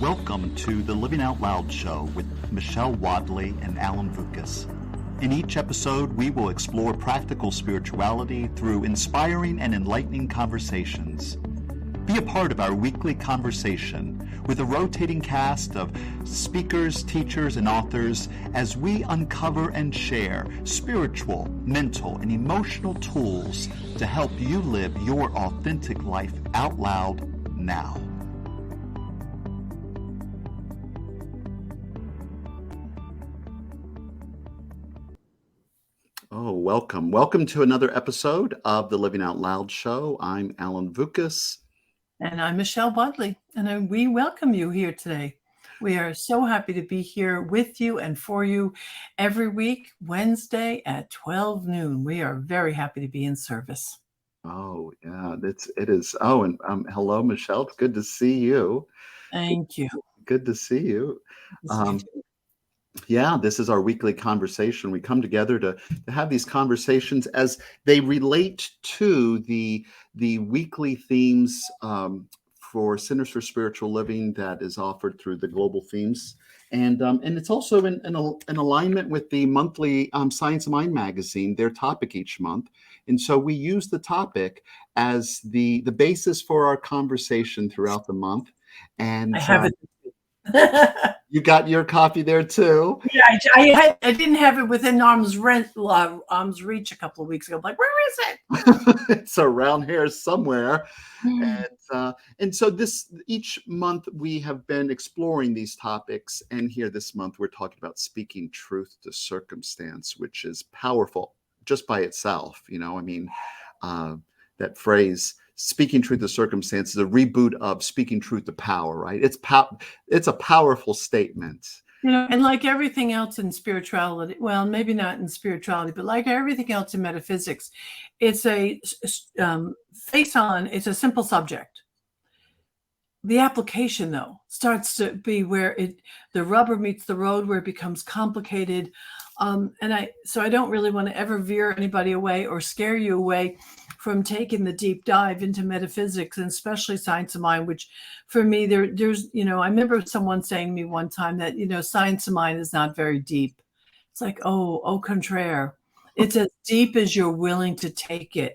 Welcome to the Living Out Loud show with Michelle Wadleigh and Alan Vukas. In each episode, we will explore practical spirituality through inspiring and enlightening conversations. Be a part of our weekly conversation with a rotating cast of speakers, teachers, and authors as we uncover and share spiritual, mental, and emotional tools to help you live your authentic life out loud now. Oh, welcome. Welcome to another episode of the Living Out Loud show. I'm Alan Vukas. And I'm Michelle Wadleigh, and we welcome you here today. We are so happy to be here with you and for you every week, Wednesday at 12 noon. We are very happy to be in service. Oh, yeah, it is. Oh, and hello, Michelle. It's good to see you. Thank you. Good to see you. Yeah, this is our weekly conversation. We come together to have these conversations as they relate to the weekly themes for Centers for Spiritual Living that is offered through the Global Themes. And it's also in alignment with the monthly Science of Mind magazine, their topic each month. And so we use the topic as the basis for our conversation throughout the month. And I have it. You got your copy there too. Yeah, I didn't have it within arm's reach a couple of weeks ago. I'm like, where is it? It's around here somewhere. And so each month we have been exploring these topics, and here this month we're talking about speaking truth to circumstance, which is powerful just by itself. That phrase, speaking truth to circumstance, is a reboot of speaking truth to power, right? It's a powerful statement. And like everything else in spirituality, well, maybe not in spirituality, but like everything else in metaphysics, it's a it's a simple subject. The application, though, starts to be where the rubber meets the road, where it becomes complicated. So I don't really want to ever veer anybody away or scare you away from taking the deep dive into metaphysics, and especially Science of Mind, which for me, there's, I remember someone saying to me one time that, Science of Mind is not very deep. It's like, au contraire. It's as deep as you're willing to take it,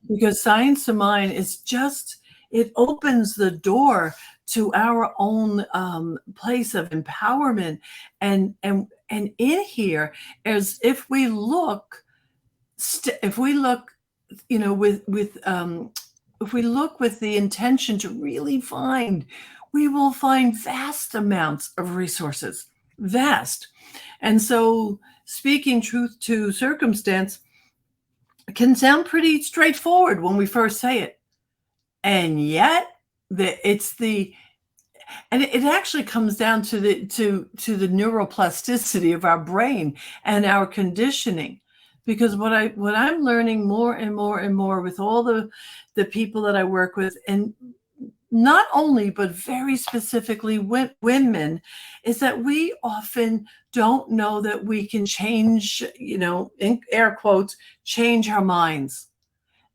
because Science of Mind is just, it opens the door to our own place of empowerment. And in here, as if we look if we look with the intention to really find, we will find vast amounts of resources, vast. And so speaking truth to circumstance can sound pretty straightforward when we first say it. And yet it actually comes down to the neuroplasticity of our brain and our conditioning. Because what I'm learning more and more and more with all the people that I work with, and not only, but very specifically women, is that we often don't know that we can change, in air quotes, change our minds.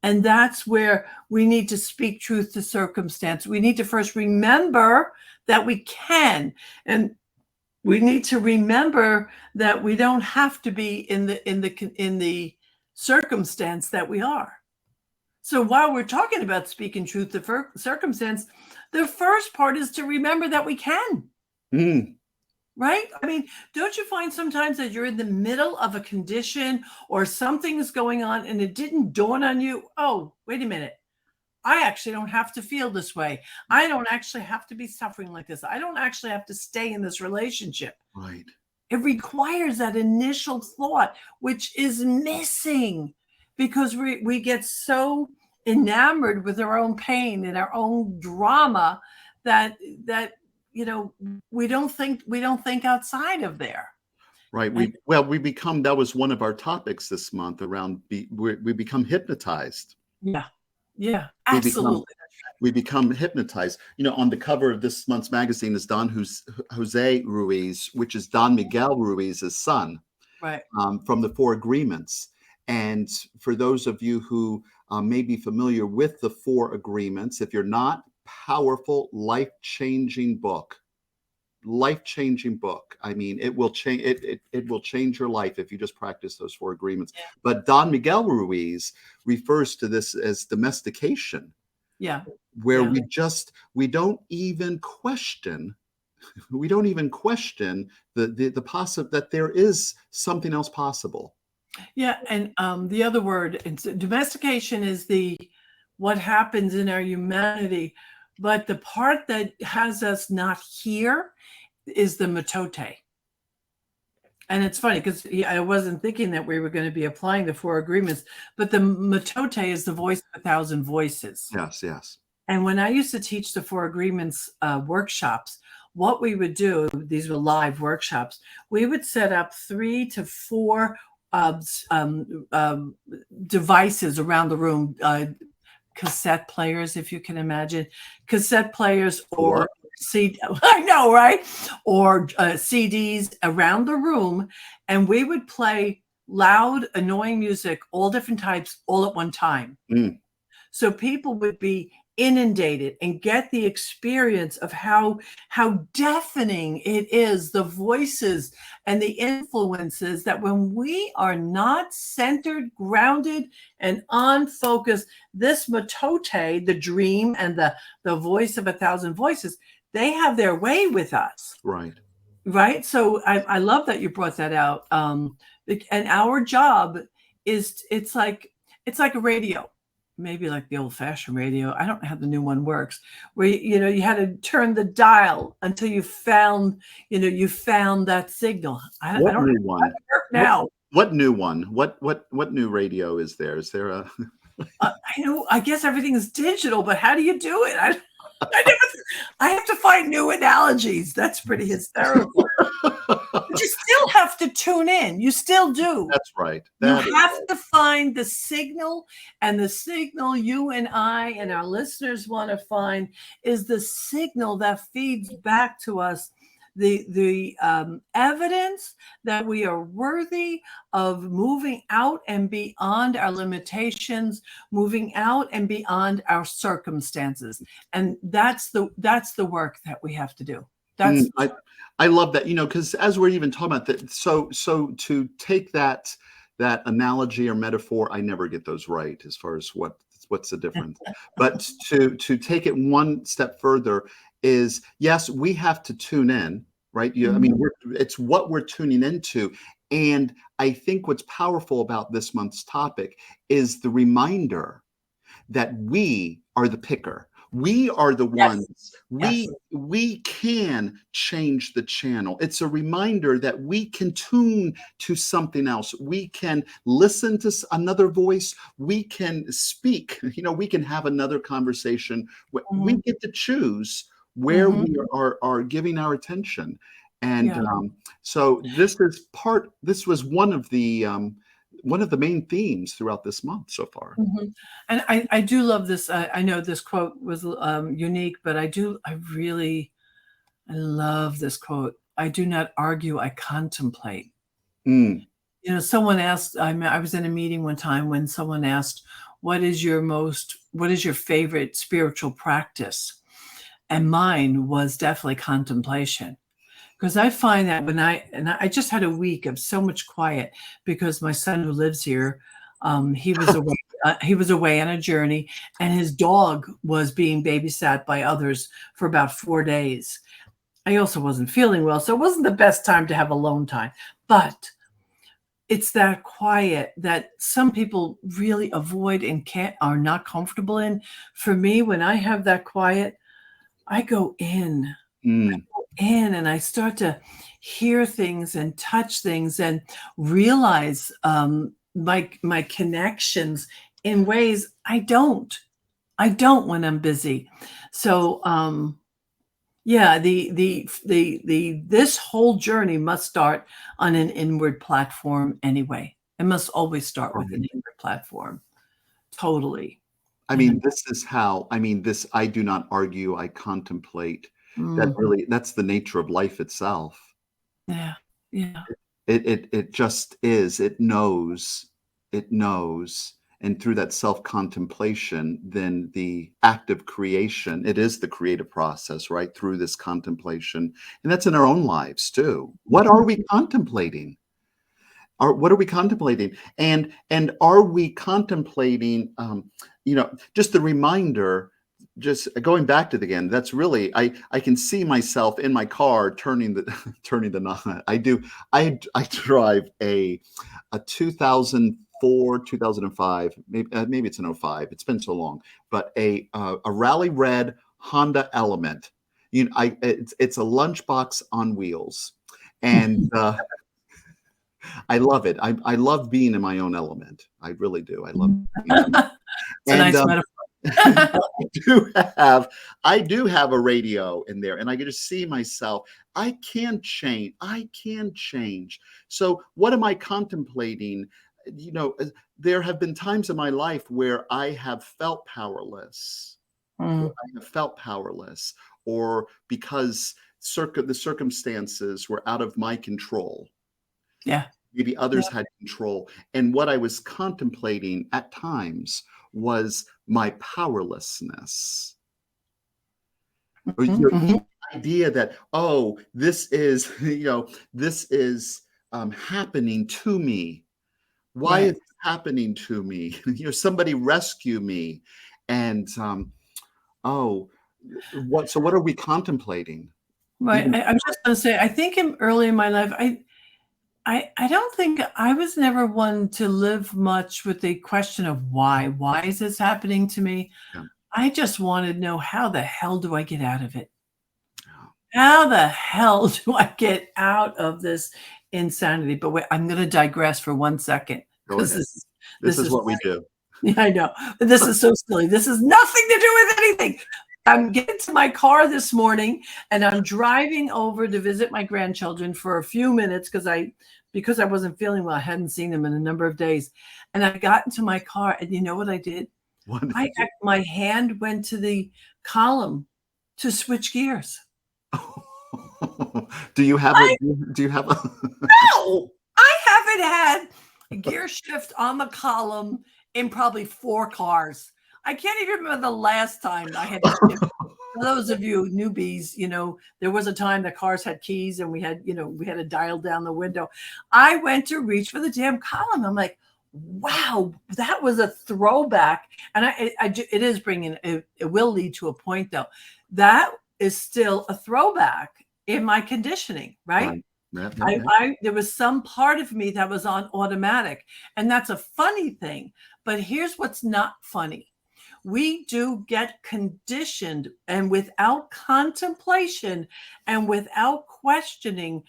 And that's where we need to speak truth to circumstance. We need to first remember that we can, and we need to remember that we don't have to be in the circumstance that we are. So while we're talking about speaking truth to circumstance, the first part is to remember that we can. Right? I mean, don't you find sometimes that you're in the middle of a condition or something is going on and it didn't dawn on you, oh, wait a minute. I actually don't have to feel this way. I don't actually have to be suffering like this. I don't actually have to stay in this relationship. Right. It requires that initial thought, which is missing because we get so enamored with our own pain and our own drama that we don't think outside of there. Right. That was one of our topics this month around we become hypnotized. Yeah, absolutely. We become hypnotized. On the cover of this month's magazine is Don Jose Ruiz, which is Don Miguel Ruiz's son, right? From the Four Agreements. And for those of you who may be familiar with the Four Agreements, if you're not, powerful, life-changing book. life-changing book. I mean, it will change it will change your life if you just practice those 4 agreements. Yeah. But Don Miguel Ruiz refers to this as domestication, Yeah. where Yeah. we don't even question that there is something else possible. Yeah. And the other word, domestication is what happens in our humanity. But the part that has us not here is the metote. And it's funny because I wasn't thinking that we were going to be applying the 4 agreements, but the metote is the voice of 1,000 voices. Yes, yes. And when I used to teach the 4 agreements workshops, what we would do, these were live workshops, we would set up 3 to 4 devices around the room, cassette players, if you can imagine, cassette players or CD, I know, right? Or CDs around the room. And we would play loud, annoying music, all different types, all at one time. Mm. So people would be inundated and get the experience of how deafening it is, the voices and the influences, that when we are not centered, grounded, and on focus, this metote, the dream and the voice of 1,000 voices, they have their way with us. Right. So I love that you brought that out. And our job is, it's like a radio. Maybe like the old-fashioned radio. I don't know how the new one works, where you had to turn the dial until you found that signal. I don't know how it works now. What new one? What new radio is there? Is there a? I guess everything is digital, but how do you do it? I have to find new analogies. That's pretty hysterical. But you still have to tune in. You still do. That's right. You have to find the signal, and the signal you and I and our listeners want to find is the signal that feeds back to us the evidence that we are worthy of moving out and beyond our limitations, moving out and beyond our circumstances. And that's the work that we have to do. I love that, because as we're even talking about that, so to take that analogy or metaphor, I never get those right as far as what's the difference. But to take it one step further is, yes, we have to tune in, right? I mean, it's what we're tuning into. And I think what's powerful about this month's topic is the reminder that we are the picker. We are the ones. We can change the channel. It's a reminder that we can tune to something else. We can listen to another voice. We can speak. We can have another conversation. We get to choose where we are giving our attention. And so this was one of the main themes throughout this month so far. And I do love this. I know this quote was unique, but I love this quote. I do not argue, I contemplate. Someone asked, I was in a meeting one time when someone asked, what is your favorite spiritual practice? And mine was definitely contemplation. Because I find that I just had a week of so much quiet because my son who lives here, he was away on a journey, and his dog was being babysat by others for about 4 days. I also wasn't feeling well, so it wasn't the best time to have alone time. But it's that quiet that some people really avoid and are not comfortable in. For me, when I have that quiet, I go in. And I start to hear things and touch things and realize my connections in ways I don't when I'm busy. So this whole journey must start on an inward platform anyway. It must always start with an inward platform. Totally. I mean, I do not argue, I contemplate. That's the nature of life itself. Yeah. It just is. It knows. And through that self-contemplation, then the act of creation, it is the creative process, right? Through this contemplation. And that's in our own lives too. What are we contemplating? What are we contemplating? And are we contemplating, just the reminder, just going back to the again, that's really, I can see myself in my car turning the turning the knob. I drive a 2004, 2005, maybe it's an '05. It's been so long, but a rally red Honda Element. It's a lunchbox on wheels, and I love it. I love being in my own element. I really do. I love being in It's a and nice metaphor. I do have a radio in there, and I get to see myself. I can change. I can change. So what am I contemplating? There have been times in my life where I have felt powerless. Mm, I have felt powerless, or because the circumstances were out of my control. yeah. Maybe Yeah. others had control. And what I was contemplating at times was my powerlessness. Or Mhm. the idea that, oh, this is, this is happening to me. Why is Right. it happening to me? Somebody rescue me. And oh, what are we contemplating? Right. Even I'm just going to say, I think early in my life, I don't think I was never one to live much with the question of why. Why is this happening to me? yeah, I just wanted to know, how the hell do I get out of it? yeah. How the hell do I get out of this insanity? But wait, I'm going to digress for 1 second, Go because ahead. This this is is what we do. yeah, I know. But this is so silly. This has nothing to do with anything. I'm getting to my car this morning, and I'm driving over to visit my grandchildren for a few minutes because I wasn't feeling well. I hadn't seen them in a number of days. And I got into my car, and you know what I did? What did you do? My hand went to the column to switch gears. Do you have a I do you have a know I haven't had a gear shift on the column in probably 4 cars. I can't even remember the last time I had to shift. For those of you newbies, there was a time that cars had keys, and we had to dial down the window. I went to reach for the damn column. I'm like, wow, that was a throwback. And it is bringing, it will lead to a point though. That is still a throwback in my conditioning, right? Right. Yeah, yeah, yeah. There was some part of me that was on automatic, and that's a funny thing. But here's what's not funny. We do get conditioned, and without contemplation and without questioning,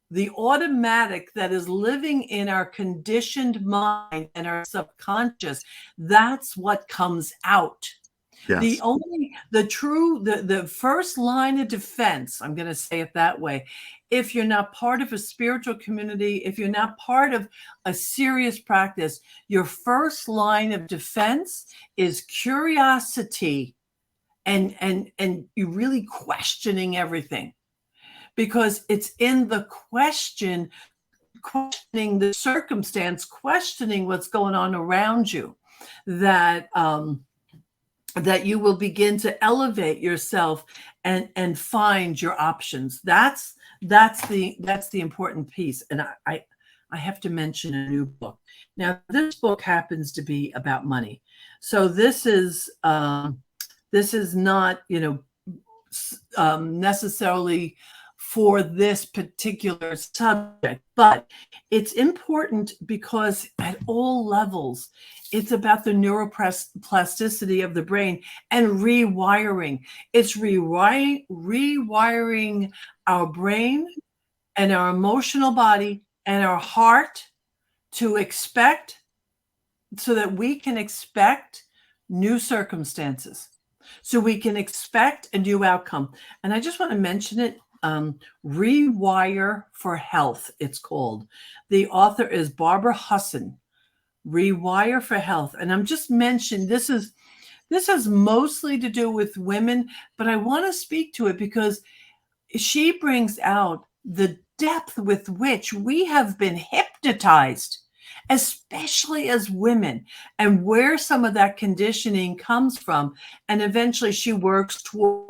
the automatic that is living in our conditioned mind and our subconscious, that's what comes out. Yes. The first line of defense, I'm going to say it that way, if you're not part of a spiritual community, if you're not part of a serious practice, your first line of defense is curiosity, and you really questioning everything, because it's in the questioning the circumstance, questioning what's going on around you, that you will begin to elevate yourself and find your options. That's the important piece. And I have to mention a new book. Now, this book happens to be about money. So this is not, necessarily for this particular subject, but it's important because at all levels, it's about the neuroplasticity of the brain and rewiring. It's rewiring our brain and our emotional body and our heart to expect, so that we can expect new circumstances, so we can expect a new outcome. And I just want to mention it. Rewire for Health, it's called. The author is Barbara Hussin. Rewire for Health. And I'm just mentioning this has mostly to do with women, but I want to speak to it because she brings out the depth with which we have been hypnotized especially as women, and where some of that conditioning comes from. And eventually she works toward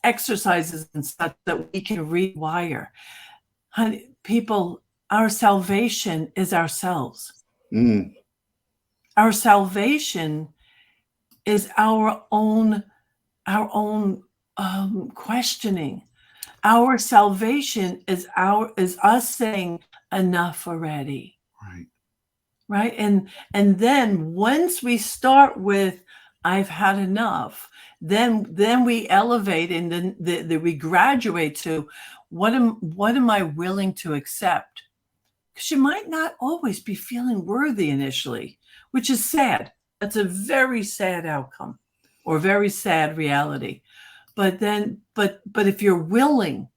exercises and such that we can rewire. Honey, people, our salvation is ourselves. Mm. Our salvation is our own questioning. Our salvation is us saying enough already. Right. Right. And then once we start with I've had enough, then we elevate, and then we graduate to what am I willing to accept? Because you might not always be feeling worthy initially, which is sad. That's a very sad outcome or very sad reality. But then, but if you're willing,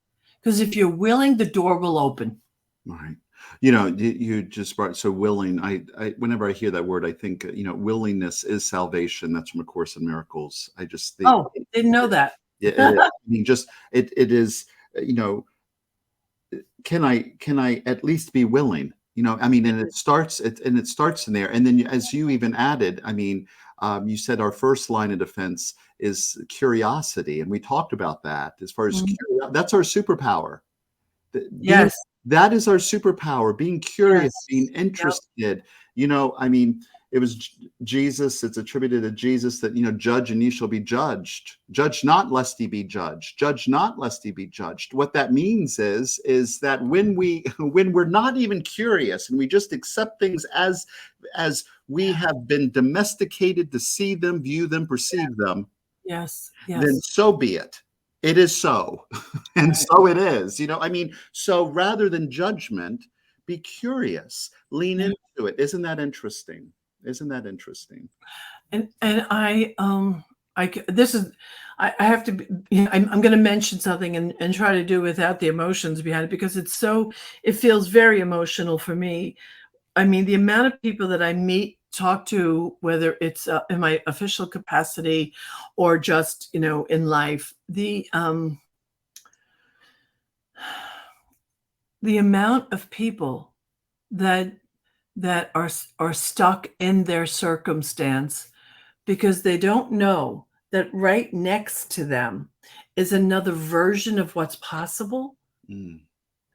because if you're willing, the door will open. Right. You just brought, so willing. I whenever I hear that word, I think, willingness is salvation. That's from A Course in Miracles. I just think, Oh, didn't know that. yeah, I mean, just it is, can I at least be willing? I mean, and it starts in there. And then as you even added, I mean, you said our first line of defense is curiosity. And we talked about that as far as that's our superpower. Yes. That is our superpower, being curious, Yes. being interested. I mean, it was Jesus, it's attributed to Jesus that, judge and ye shall be judged. Judge not lest ye be judged. Judge not lest ye be judged. What that means is that when we're not even curious and we just accept things as we have been domesticated to see them, view them, perceive them, Yes. then so be it. It is so. And so it is. I mean, so rather than judgment, be curious, lean into it. Isn't that interesting? And I have to be, I'm going to mention something and try to do without the emotions behind it, because it feels very emotional for me. I mean, the amount of people that I meet, talk to, whether it's in my official capacity or just, in life, the amount of people that are stuck in their circumstance because they don't know that right next to them is another version of what's possible.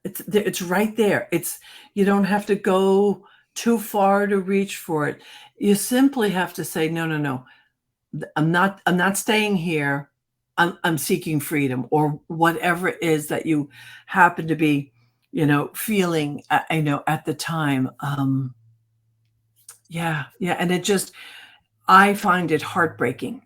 It's right there. You don't have to go too far to reach for it. You simply have to say, no. I'm not staying here. I'm seeking freedom, or whatever it is that you happen to be, feeling, at the time. Yeah. And I find it heartbreaking.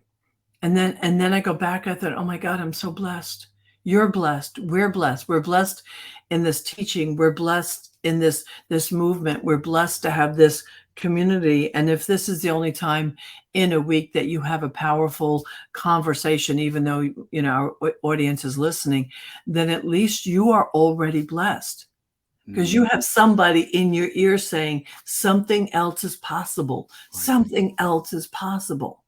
And then I go back, I thought, oh my God, I'm so blessed. You're blessed. We're blessed. We're blessed in this teaching. We're blessed in this movement. We're blessed to have this community. And if this is the only time in a week that you have a powerful conversation, even though, our audience is listening, then at least you are already blessed. Because you have somebody in your ear saying something else is possible. Right. Something else is possible.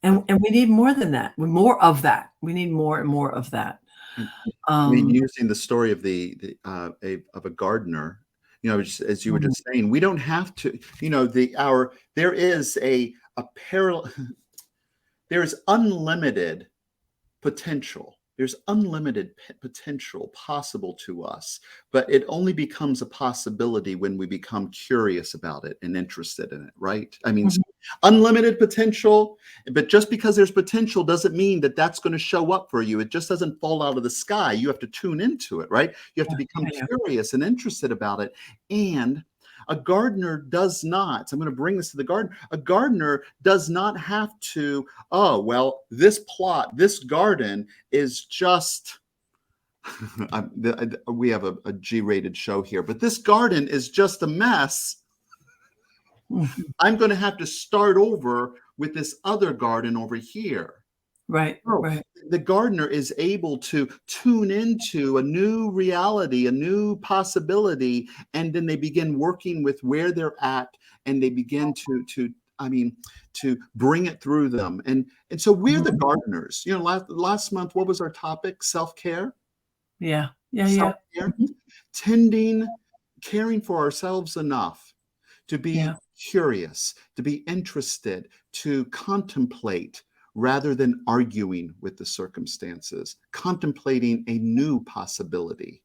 And we need more than that. More of that. We need more and more of that. I mean, using the story of of a gardener, as you were just saying, we don't have to, there is a parallel, there is unlimited potential. There's unlimited potential possible to us, but it only becomes a possibility when we become curious about it and interested in it, right? I mean, unlimited potential, but just because there's potential doesn't mean that that's going to show up for you. It just doesn't fall out of the sky. You have to tune into it, right? You have to become curious and interested about it. And a gardener does not, so I'm going to bring this to the garden. A gardener does not have to, this garden is just, we have a G-rated show here, but this garden is just a mess. I'm going to have to start over with this other garden over here. Right, right. The gardener is able to tune into a new reality, a new possibility, and then they begin working with where they're at, and they begin to bring it through them. And so we're the gardeners. Last month, what was our topic? Self-care. Yeah. Self-care. Tending caring for ourselves enough to be curious, to be interested, to contemplate rather than arguing with the circumstances, contemplating a new possibility.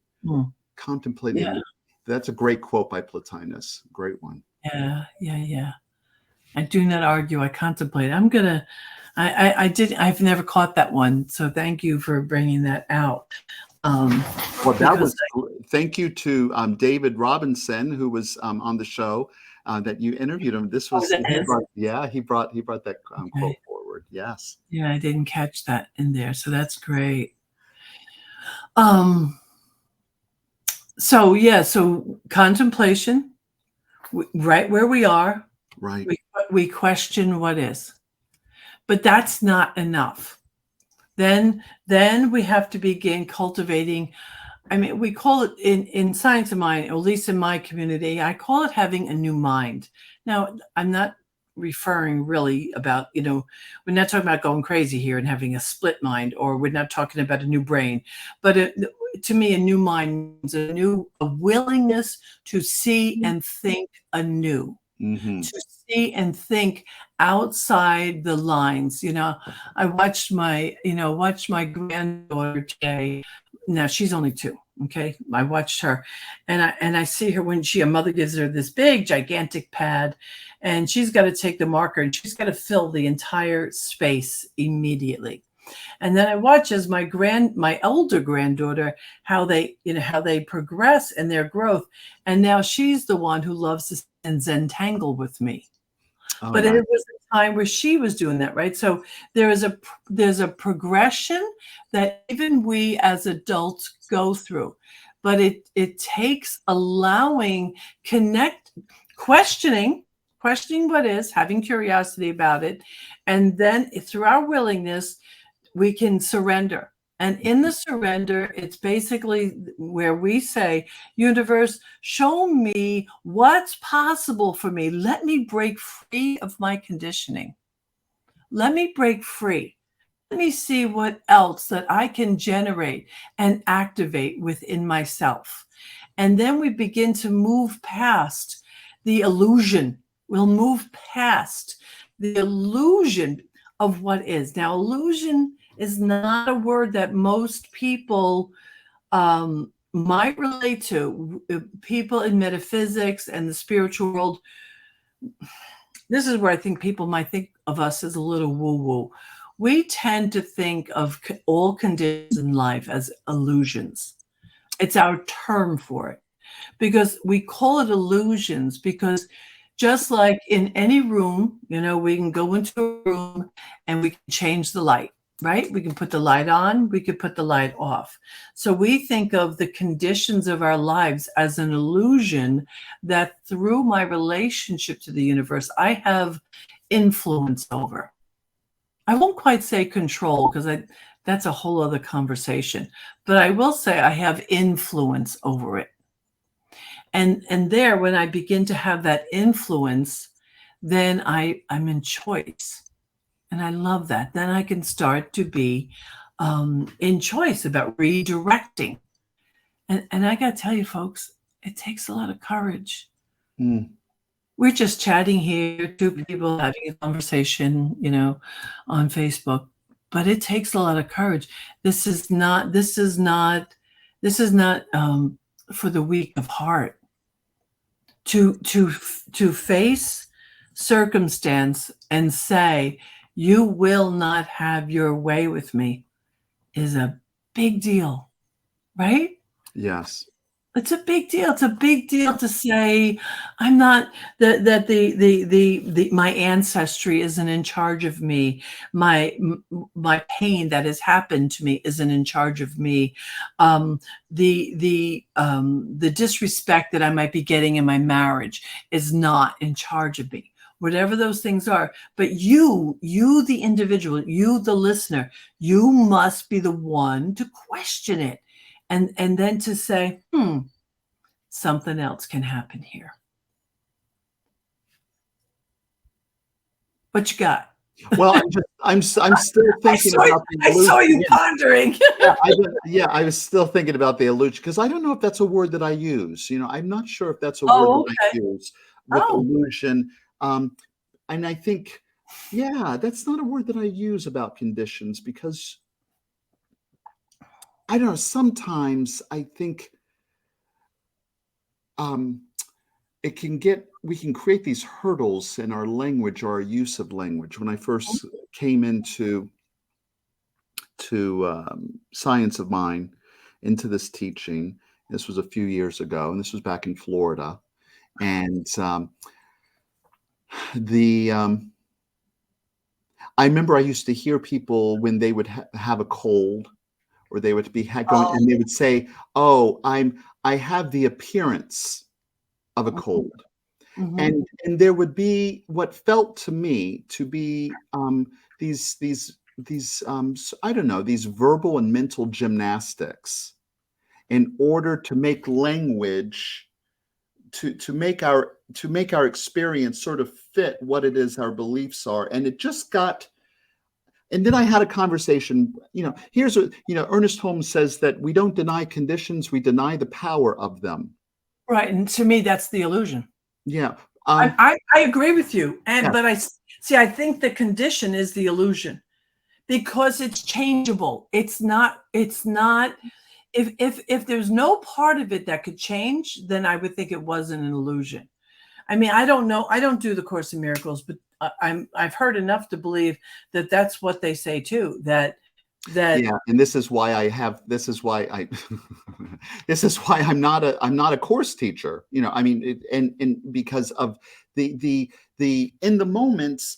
Contemplating. Yeah. That's a great quote by Plotinus. Great one. Yeah. I do not argue. I contemplate. I've never caught that one. So thank you for bringing that out. Well, thank you to David Robinson, who was on the show that you interviewed him. This was, he brought that quote forward. Yes. Yeah, I didn't catch that in there. So that's great. So contemplation, right where we are, right. We question what is, but that's not enough. Then we have to begin cultivating. I mean, we call it in science of mind, or at least in my community, I call it having a new mind. Now, I'm not referring really about, we're not talking about going crazy here and having a split mind, or we're not talking about a new brain, but to me, a new mind means a willingness to see and think anew. To see and think outside the lines. I watched my granddaughter today. Now she's only 2. Okay. I watched her and I see her when a mother gives her this big, gigantic pad, and she's got to take the marker and she's got to fill the entire space immediately. And then I watch as my older granddaughter, how they progress in their growth. And now she's the one who loves to Zentangle with me. But it was a time where she was doing that, right? So there's a progression that even we as adults go through, but it takes questioning what is, having curiosity about it, and then through our willingness, we can surrender. And in the surrender, it's basically where we say, universe, show me what's possible for me. Let me break free of my conditioning. Let me break free. Let me see what else that I can generate and activate within myself. And then we begin to move past the illusion. We'll move past the illusion of what is. Now, illusion is not a word that most people might relate to. People in metaphysics and the spiritual world, this is where I think people might think of us as a little woo-woo. We tend to think of all conditions in life as illusions. It's our term for it, because we call it illusions because just like in any room, we can go into a room and we can change the light. Right? We can put the light on, we could put the light off. So we think of the conditions of our lives as an illusion that through my relationship to the universe, I have influence over. I won't quite say control, because that's a whole other conversation, but I will say I have influence over it. And there, when I begin to have that influence, then I'm in choice. And I love that. Then I can start to be in choice about redirecting. And I got to tell you, folks, it takes a lot of courage. We're just chatting here, 2 people having a conversation, on Facebook. But it takes a lot of courage. This is not for the weak of heart. To face circumstance and say, you will not have your way with me, is a big deal, right? Yes. It's a big deal. It's a big deal to say, I'm not that my ancestry isn't in charge of me. My pain that has happened to me isn't in charge of me. The disrespect that I might be getting in my marriage is not in charge of me. Whatever those things are. But you, the individual, you, the listener, you must be the one to question it. And then to say, something else can happen here. What you got? Well, I'm still thinking about the I saw you illusion. pondering. I was still thinking about the illusion because I don't know if that's a word that I use. I'm not sure if that's a word Oh, that I okay. use with Oh, illusion. And I think, yeah, that's not a word that I use about conditions because I don't know. Sometimes I think um, we can create these hurdles in our language or our use of language. When I first came into science of mind, into this teaching, this was a few years ago, and this was back in Florida, and the I remember I used to hear people when they would have a cold or they would be going oh. and they would say, "Oh, I have the appearance of a cold." Mhm. And there would be what felt to me to be I don't know, these verbal and mental gymnastics in order to make language to make our experience sort of fit what it is our beliefs are. And it just got and then I had a conversation, here's what, Ernest Holmes says that we don't deny conditions, we deny the power of them. Right, and to me, that's the illusion. Yeah. I agree with you, Yeah. but I think the condition is the illusion because it's changeable. It's not if there's no part of it that could change, then I would think it wasn't an illusion. I mean, I don't know. I don't do the Course in Miracles, but I've heard enough to believe that that's what they say too. That Yeah, and this is why this is why I this is why I'm not a course teacher. I mean, and because of the in the moments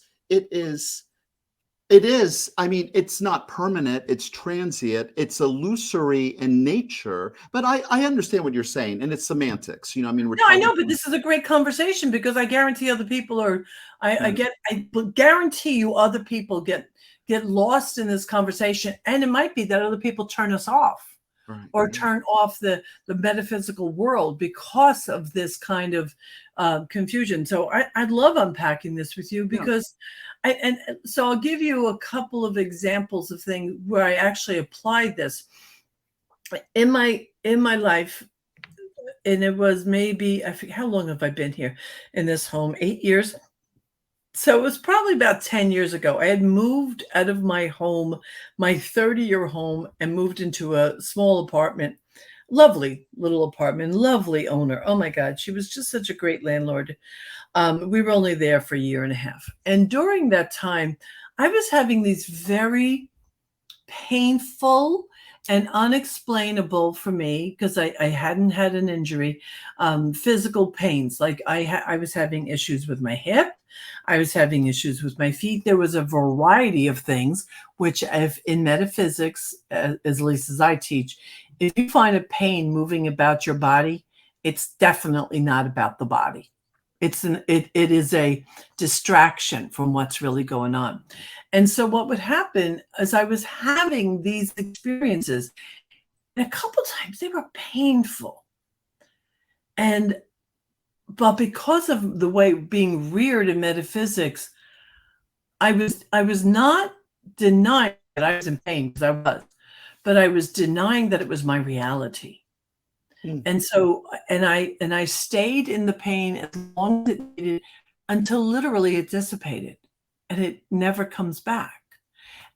I mean, it's not permanent, it's transient, it's illusory in nature, but I understand what you're saying, and it's semantics. I mean, we're no, I talking know, but this is a great conversation because I guarantee other people are. yeah, I guarantee you other people get lost in this conversation, and it might be that other people turn us off right, or yeah, turn off the metaphysical world because of this kind of confusion. So I love unpacking this with you yeah, because and so I'll give you a couple of examples of things where I actually applied this in my life. And it was maybe, I forget how long have I been here in this home? 8 years. So it was probably about 10 years ago. I had moved out of my home, my 30-year home, and moved into a small apartment. Lovely little apartment, lovely owner. Oh my God, she was just such a great landlord. We were only there for a year and a half. And during that time, I was having these very painful and unexplainable for me because I hadn't had an injury, physical pains. Like I was having issues with my hip. I was having issues with my feet. There was a variety of things, which if in metaphysics, as least as I teach, if you find a pain moving about your body, it's definitely not about the body. It is a distraction from what's really going on. And so what would happen is I was having these experiences, and a couple times they were painful. And but because of the way being reared in metaphysics, I was not denying that I was in pain because I was, but I was denying that it was my reality. mm, And so and I stayed in the pain as long as it needed until literally it dissipated and it never comes back.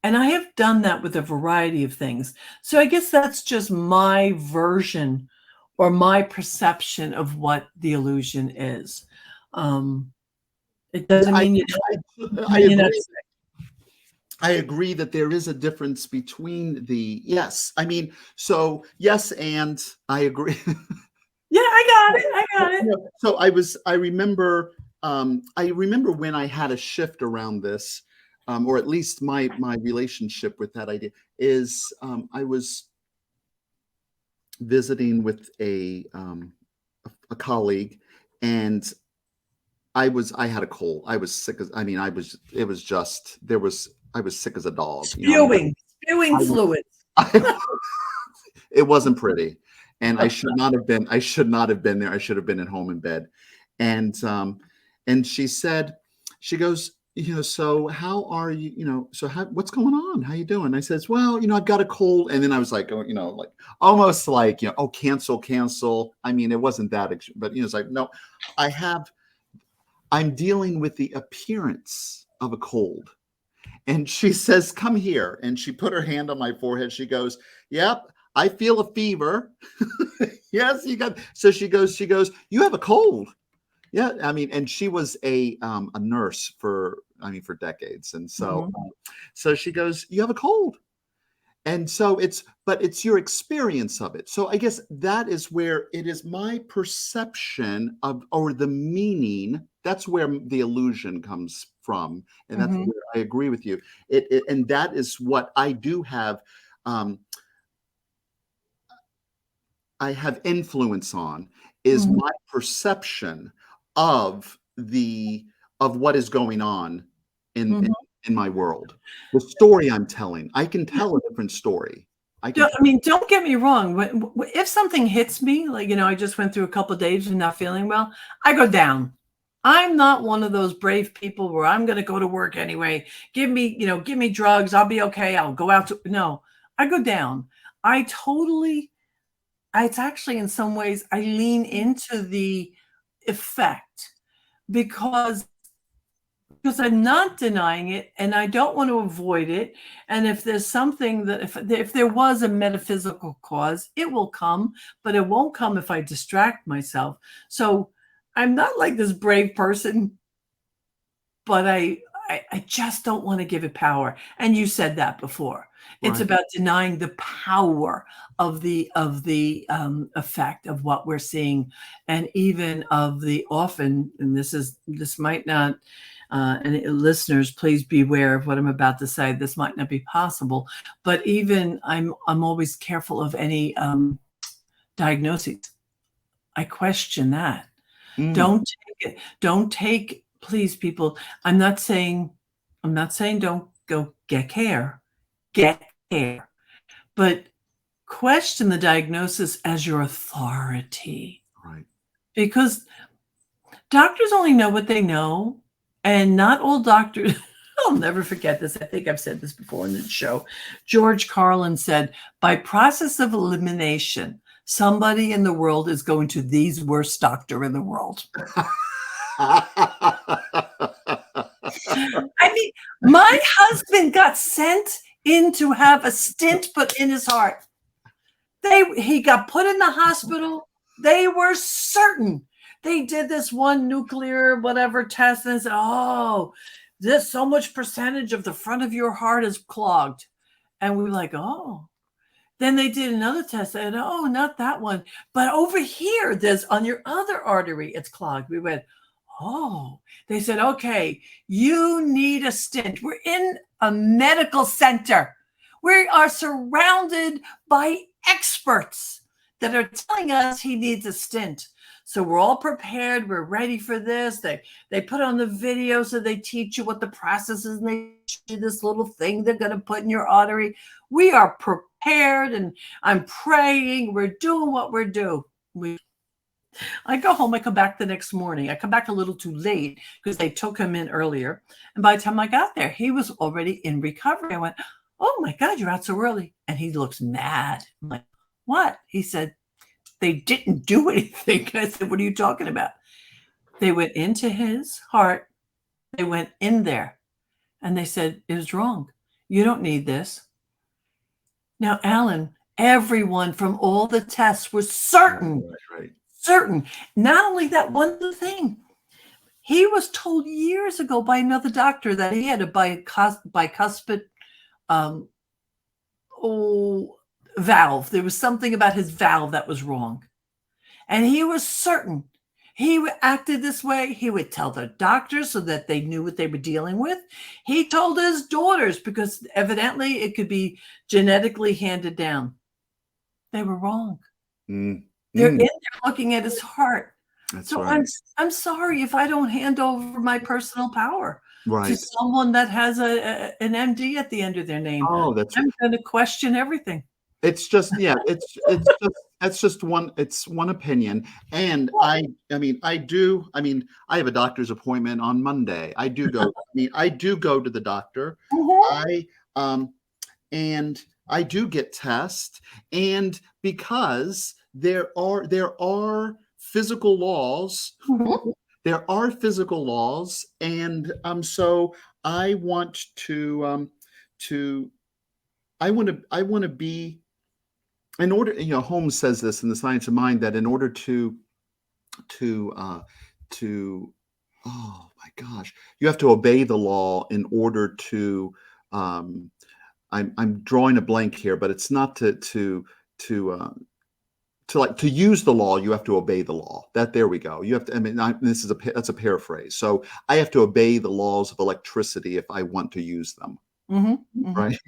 And I have done that with a variety of things. So I guess that's just my version or my perception of what the illusion is. Um, it yeah. doesn't mean I you're not agree. sick. I agree that there is a difference between yes. I mean, so yes, and I agree. Yeah, I got it. I got it. So I remember when I had a shift around this, or at least my relationship with that idea is I was visiting with a colleague, and I had a cold. I was sick as I mean I was it was just there was I was sick as a dog. Spewing I was fluids. I, it wasn't pretty, and I should not have been there. I should have been at home in bed. And she said, she goes, so how are you, so what's going on? How you doing? I says, well, I've got a cold. And then I was like, oh, like almost like, oh, cancel. I mean, it wasn't that, but, it's like, no, I'm dealing with the appearance of a cold. And she says, come here. And she put her hand on my forehead. She goes, yep, I feel a fever. Yes, so she goes, you have a cold. Yeah, I mean, and she was a nurse for decades, and so so she goes, "You have a cold," and so it's your experience of it. So I guess that is where it is my perception of, or the meaning. That's where the illusion comes from, and that's where I agree with you. And that is what I do have. I have influence on is my perception of what is going on in my world. The story I'm telling, I can tell a different story. Don't get me wrong. If something hits me, like, I just went through a couple of days of not feeling well, I go down. I'm not one of those brave people where I'm going to go to work anyway. Give me drugs. I'll be okay. I'll go out no, I go down. It's actually, in some ways, I lean into the effect because I'm not denying it and I don't want to avoid it. And if there's something that if there was a metaphysical cause, it will come, but it won't come if I distract myself. So I'm not like this brave person, but I just don't want to give it power. And you said that before. It's about denying the power of the effect of what we're seeing, and even of the often. And this might not. And listeners, please beware of what I'm about to say. This might not be possible, but even I'm always careful of any diagnoses. I question that. Don't take it. Don't take. Please, people. I'm not saying don't go get care. Get care, but question the diagnosis as your authority. Right. Because doctors only know what they know, and not all doctors. I'll never forget this. I think I've said this before in the show. George Carlin said, by process of elimination, somebody in the world is going to the worst doctor in the world. I mean, my husband got sent in to have a stent put in his heart. He got put in the hospital. They were certain. They did this one nuclear whatever test and said, oh, this so much percentage of the front of your heart is clogged. And we were like, oh. Then they did another test and, oh, not that one. But over here, there's on your other artery, it's clogged. We went, oh. They said, okay, you need a stent. We're in a medical center. We are surrounded by experts that are telling us he needs a stent. So we're all prepared. We're ready for this. They put on the video so they teach you what the process is, and they teach you this little thing they're going to put in your artery. We are prepared, and I'm praying. We're doing what we're doing. I go home. I come back the next morning. I come back a little too late because they took him in earlier. And by the time I got there, he was already in recovery. I went, oh, my God, you're out so early. And he looks mad. I'm like, what? He said, they didn't do anything. I said, what are you talking about? They went into his heart. They went in there. And they said, it was wrong. You don't need this. Now, Alan, everyone from all the tests was certain. Right. Certain. Not only that, one thing. He was told years ago by another doctor that he had a bicuspid valve. There was something about his valve that was wrong. And he was certain. He acted this way. He would tell the doctors so that they knew what they were dealing with. He told his daughters because evidently it could be genetically handed down. They were wrong. They're in there looking at his heart. That's so right. I'm sorry if I don't hand over my personal power to someone that has an MD at the end of their name. Oh, that's I'm going to question everything. It's just, yeah, it's just, that's just one, it's one opinion. And I have a doctor's appointment on Monday. I do go to the doctor. Mhm. I and I do get tests, and because there are physical laws, Mhm. there are physical laws, and so I want to I want to be, in order, Holmes says this in The Science of Mind, that in order to to oh my gosh, you have to obey the law in order to um I'm drawing a blank here, but it's not to to use the law. You have to obey the law. That There we go. You have to. That's a paraphrase. So I have to obey the laws of electricity if I want to use them. Mhm. Mhm. Right.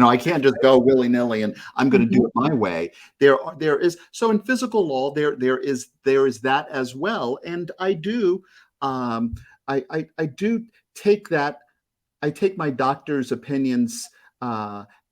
I can't just go willy-nilly and I'm going to do Mhm. it my way. There is, so in physical law, there is that as well. And I do, I do take that. I take my doctor's opinions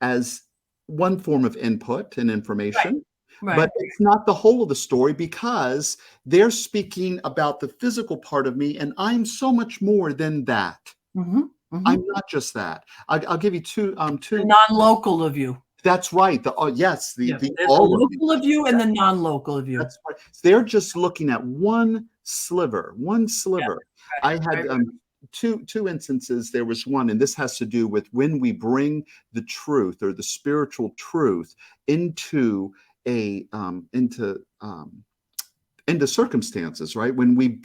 as one form of input and Right. information, but Right. it's not the whole of the story, because they're speaking about the physical part of me, and I'm so much more than that. Mhm. Mhm. I'm not just that. I'll give you The two. non-local of you. That's right. Yes, Yeah. the There's the all of me. local of you and the non-local of you. That's right. They're just looking at one sliver, one Yeah. sliver. I Right. had Right. two instances. There was one, and this has to do with when we bring the truth, or the spiritual truth, into a into circumstances, right? When we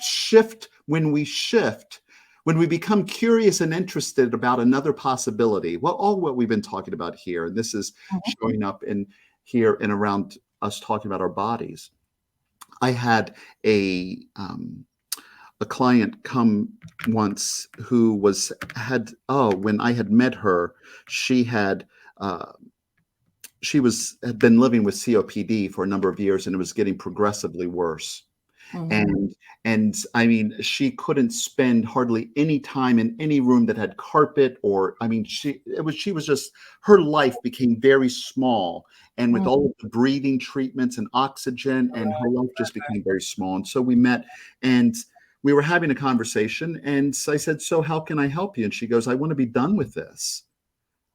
become curious and interested about another possibility. Well, all what we've been talking about here, and this is Mhm. showing up in here and around us talking about our bodies. I had a client come once who when I had met her, she uh, had been living with COPD for a number of years, and it was getting progressively worse. Mhm. And she couldn't spend hardly any time in any room that had carpet, or she was just, her life became very small, and with Mhm. all of the breathing treatments and oxygen, and her life just became very small. And so we met, and we were having a conversation, and so I said, "So how can I help you?" And she goes, "I want to be done with this.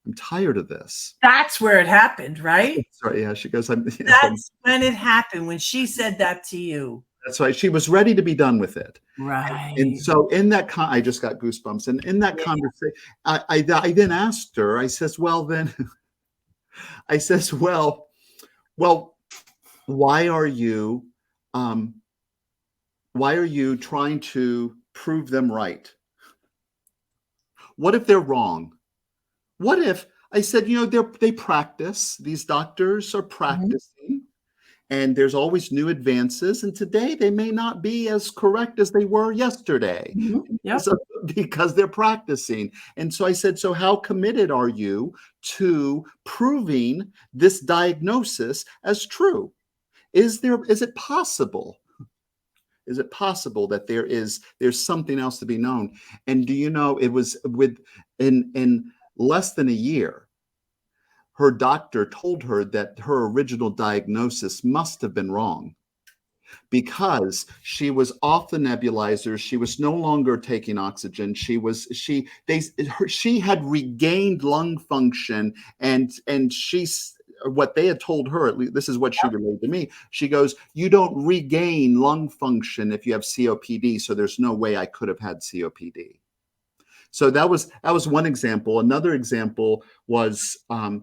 I'm tired of this." That's where it happened, right? Sorry, yeah, she goes, "I'm," That's when it happened, when she said that to you. that's right. She was ready to be done with it. And Right. so in that I just got goosebumps. And in that Yeah. conversation, I then asked her, I says, "Well, then," I says, well, why are you, um, trying to prove them right? What if they're wrong? What if, I said, they practice, these doctors are Mhm. practicing, and there's always new advances. And today they may not be as correct as they were yesterday, Mhm. because, Yep. because they're practicing. And so I said, "So how committed are you to proving this diagnosis as true? Is it possible? Is it possible that there's something else to be known?" And do you know, it was in less than a year, her doctor told her that her original diagnosis must have been wrong, because she was off the nebulizer. She was no longer taking oxygen. She had regained lung function, and what they had told her, at least this is what she relayed to me. She goes, "You don't regain lung function if you have COPD, so there's no way I could have had COPD." So that was one example. Another example was, and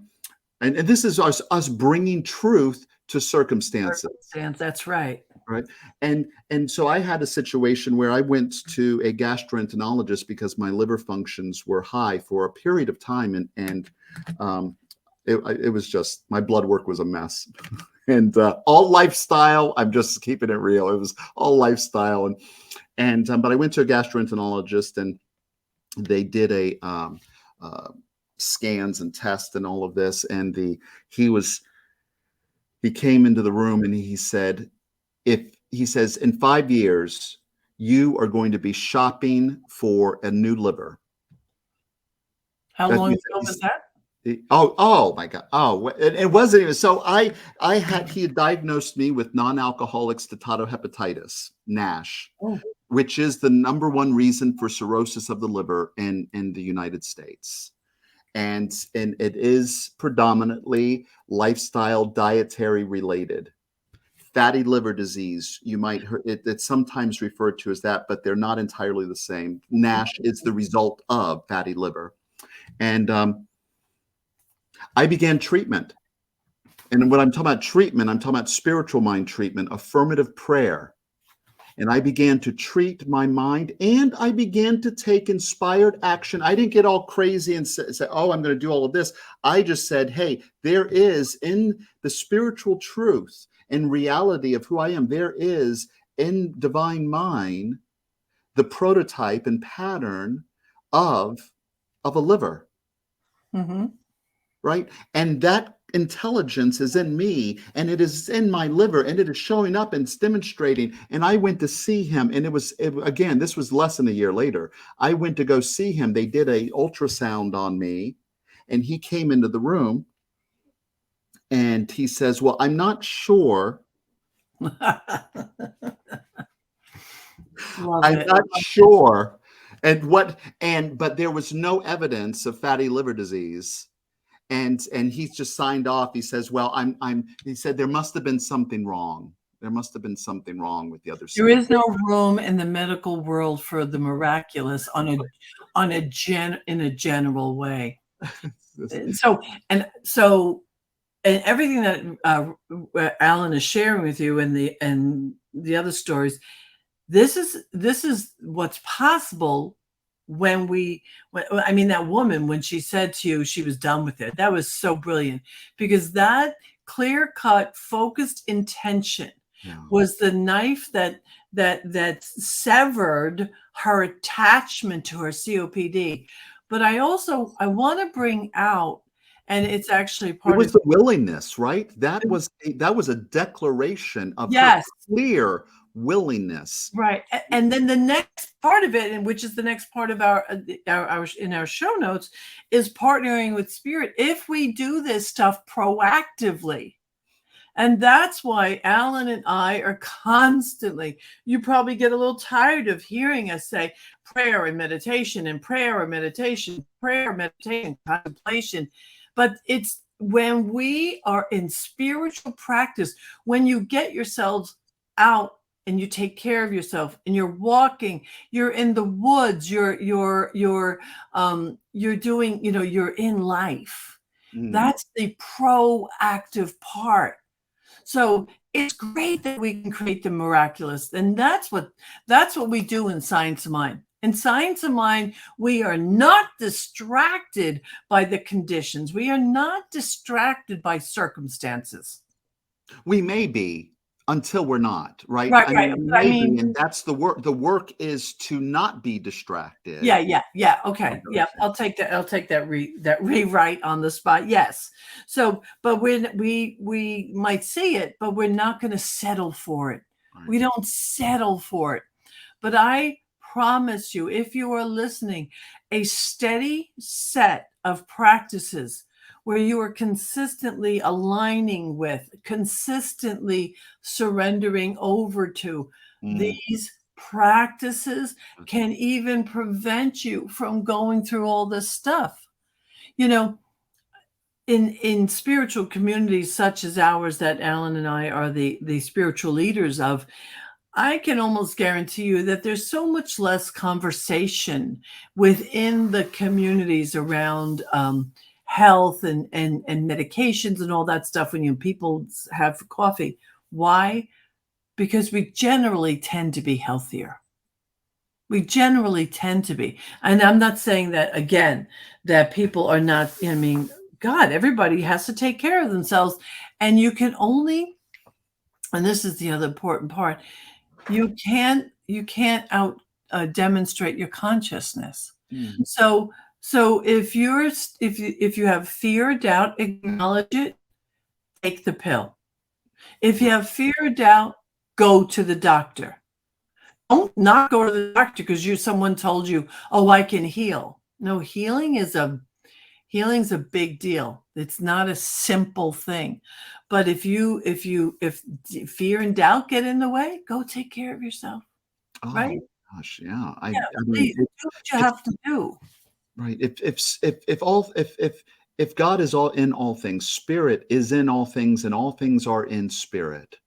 this is us bringing truth to circumstances. Circumstance, that's right. Right. And so I had a situation where I went to a gastroenterologist because my liver functions were high for a period of time, and um, it was just, my blood work was a mess. And all lifestyle. I'm just keeping it real. It was all lifestyle, and but I went to a gastroenterologist, and they did uh, scans and tests and all of this, and he was he came into the room, and he said, if he says, "In 5 years, you are going to be shopping for a new liver." How That long he ago was said, that? Oh my God. Oh, it wasn't even. So he had diagnosed me with non-alcoholic steatohepatitis, NASH, Oh. which is the number one reason for cirrhosis of the liver in the United States. And it is predominantly lifestyle dietary related. Fatty liver disease, you might hear it's sometimes referred to as that, but they're not entirely the same. NASH is the result of fatty liver. And I began treatment. And when I'm talking about treatment, I'm talking about spiritual mind treatment, affirmative prayer. And I began to treat my mind, and I began to take inspired action. I didn't get all crazy and say, oh, I'm going to do all of this. I just said, hey, there is in the spiritual truth and reality of who I am, there is in divine mind the prototype and pattern of a liver. Mm-hmm. Right? And that intelligence is in me, and it is in my liver, and it is showing up and it's demonstrating. And I went to see him, and again, this was less than a year later. I went to go see him. They did a ultrasound on me, and he came into the room, and he says, well, I'm not sure. I'm not sure. But there was no evidence of fatty liver disease. And he's just signed off. He says, well, he said, there must have been something wrong. There must have been something wrong with the other There side. is no room in the medical world for the miraculous in a general way. And everything that Alan is sharing with you and the other stories, this is what's possible that woman, when she said to you she was done with it, that was so brilliant, because that clear-cut, focused intention was the knife that severed her attachment to her COPD. But I want to bring out, and it's actually part of the willingness, right? That was a declaration of her clear willingness, right? And then the next part of it, and which is the next part of our in our show notes, is partnering with spirit. If we do this stuff proactively, and that's why Alan and I are constantly, you probably get a little tired of hearing us say prayer and meditation and prayer and meditation, prayer, meditation, contemplation. But it's when we are in spiritual practice, when you get yourselves out and you take care of yourself, and you're walking, you're in the woods, you're doing, you're in life. That's the proactive part. So it's great that we can create the miraculous. And that's what we do in Science of Mind. In Science of Mind, we are not distracted by the conditions. We are not distracted by circumstances. We may be, until we're not, right? Right. And that's the work. The work is to not be distracted. Yeah. Okay. Yeah, I'll take that rewrite on the spot. Yes. So, but when we might see it, but we're not going to settle for it. Right. We don't settle for it. But I promise you, if you are listening, a steady set of practices where you are consistently aligning with, consistently surrendering over to these practices can even prevent you from going through all this stuff. In spiritual communities such as ours that Alan and I are the spiritual leaders of, I can almost guarantee you that there's so much less conversation within the communities around health and medications and all that stuff when people have coffee. Why? Because we generally tend to be healthier. We generally tend to be. And I'm not saying that, again, that people are not, God, everybody has to take care of themselves. And you can only, and this is the other important part, you can't demonstrate your consciousness. So if you have fear or doubt, acknowledge it, take the pill. If you have fear or doubt, go to the doctor. Don't not go to the doctor because someone told you, oh, I can heal. No, healing is Healing's a big deal. It's not a simple thing. But if fear and doubt get in the way, go take care of yourself. Oh Right? gosh, yeah. I Yeah, mean, please do what you it's have to do. right. If God is all in all things, spirit is in all things, and all things are in spirit,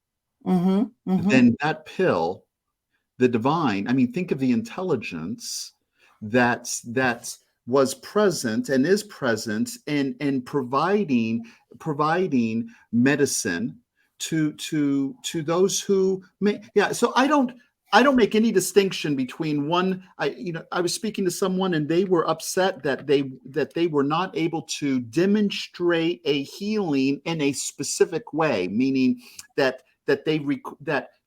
Mm-hmm. Mm-hmm. then that pill, the divine, I mean, think of the intelligence that was present and is present in providing medicine to those who may. Yeah, so I don't make any distinction between one. I was speaking to someone and they were upset that they were not able to demonstrate a healing in a specific way, meaning that that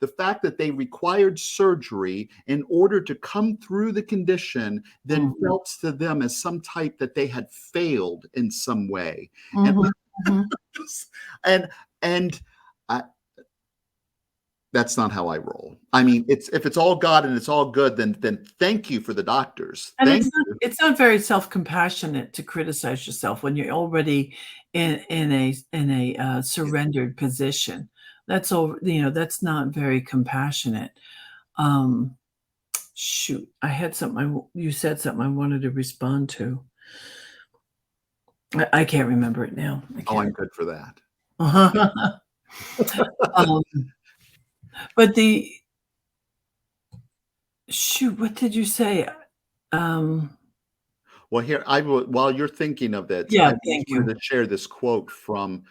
the fact that they required surgery in order to come through the condition then Mm-hmm. felt to them as some type that they had failed in some way. And Mm-hmm. and and I, that's not how I roll. I mean, if it's all God and it's all good, then thank you for the doctors. And Thank you. it's not very self-compassionate to criticize yourself when you're already in a surrendered position. That's all, that's not very compassionate. Um, shoot, I had something you said something I wanted to respond to. I can't remember it now. I Oh, I'm can't. good for that. Um, but what did you say? Well, here I will. While you're thinking of it, Yeah, I just thank you. wanted to share this quote from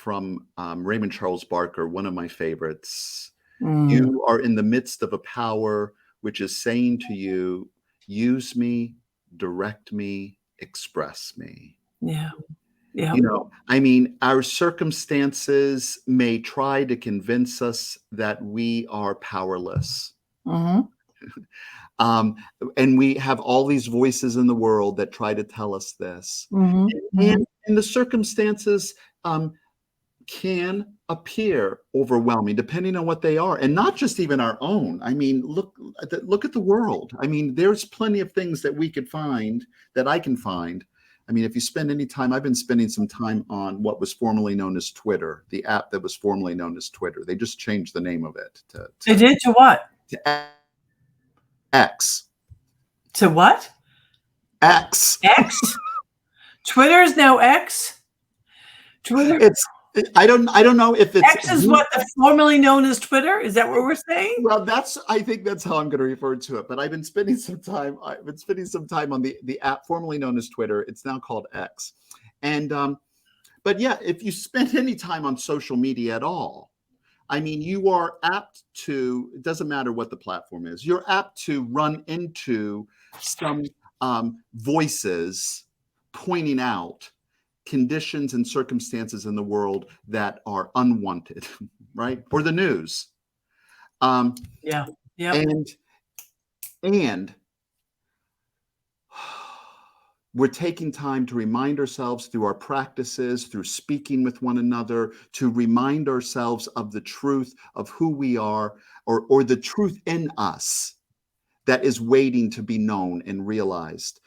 Raymond Charles Barker, one of my favorites. Mm, You are in the midst of a power which is saying to you, "Use me, direct me, express me." yeah, yeah. I mean, our circumstances may try to convince us that we are powerless. Mhm, Um, and we have all these voices in the world that try to tell us this. mhm, And, mhm, and the circumstances can appear overwhelming depending on what they are, and not just even our own. I mean, look at the world. I mean, there's plenty of things that we could find, that I can find. I mean, if you spend any time, I've been spending some time on what was formerly known as Twitter, the app that was formerly known as Twitter. They just changed the name of it They did to what? to X. To what? X. X? Twitter is now X? Twitter It's I don't know if it's X is what the formerly known as Twitter? Is that what we're saying? well, I think that's how I'm going to refer to it. But I've been spending some time on the app formerly known as Twitter. It's now called X. And but yeah, if you spend any time on social media at all, I mean, you are apt to, it doesn't matter what the platform is, you're apt to run into some voices pointing out conditions and circumstances in the world that are unwanted, right? Or the news. Yeah. Yep. And we're taking time to remind ourselves through our practices, through speaking with one another, to remind ourselves of the truth of who we are, or the truth in us that is waiting to be known and realized